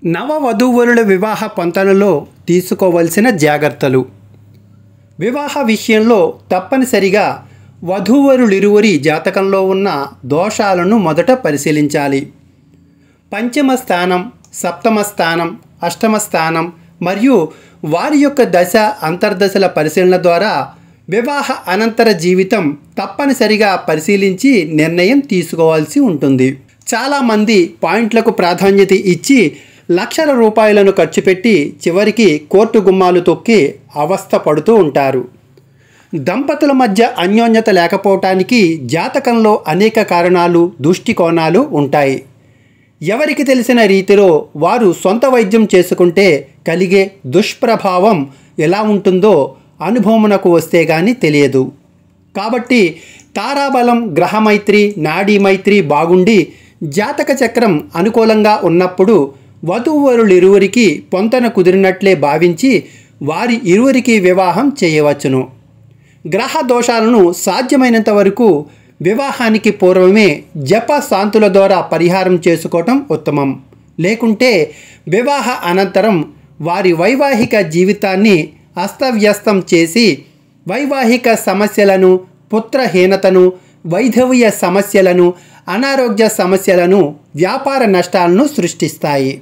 నవవధూవరుల వివాహ పొంతనలో తీసుకోవలసిన జాగ్రత్తలు. వివాహ విషయంలో తప్పనిసరిగా వధూవరులిరువురి జాతకంలో ఉన్న దోషాలను మొదట పరిశీలించాలి. పంచమ స్థానం, సప్తమ స్థానం, అష్టమ స్థానం మరియు వారి యొక్క దశ అంతర్దశల పరిశీలన ద్వారా వివాహ అనంతర జీవితం తప్పనిసరిగా పరిశీలించి నిర్ణయం తీసుకోవాల్సి ఉంటుంది. చాలామంది పాయింట్లకు ప్రాధాన్యత ఇచ్చి లక్షల రూపాయలను ఖర్చు పెట్టి చివరికి కోర్టు గుమ్మాలు తొక్కి అవస్థ పడుతూ ఉంటారు. దంపతుల మధ్య అన్యోన్యత లేకపోవటానికి జాతకంలో అనేక కారణాలు, దృష్టికోణాలు ఉంటాయి. ఎవరికి తెలిసిన రీతిలో వారు సొంత వైద్యం చేసుకుంటే కలిగే దుష్ప్రభావం ఎలా ఉంటుందో అనుభవమునకు వస్తే గానీ తెలియదు. కాబట్టి తారాబలం, గ్రహమైత్రి, నాడీమైత్రి బాగుండి జాతక చక్రం అనుకూలంగా ఉన్నప్పుడు వధూవరులిరువురికి పొంతన కుదిరినట్లే భావించి వారి ఇరువురికి వివాహం చేయవచ్చును. గ్రహ దోషాలను సాధ్యమైనంత వరకు వివాహానికి పూర్వమే జప శాంతుల ద్వారా పరిహారం చేసుకోవటం ఉత్తమం. లేకుంటే వివాహ అనంతరం వారి వైవాహిక జీవితాన్ని అస్తవ్యస్తం చేసి వైవాహిక సమస్యలను, పుత్రహీనతను, వైధవ్య సమస్యలను, అనారోగ్య సమస్యలను, వ్యాపార నష్టాలను సృష్టిస్తాయి.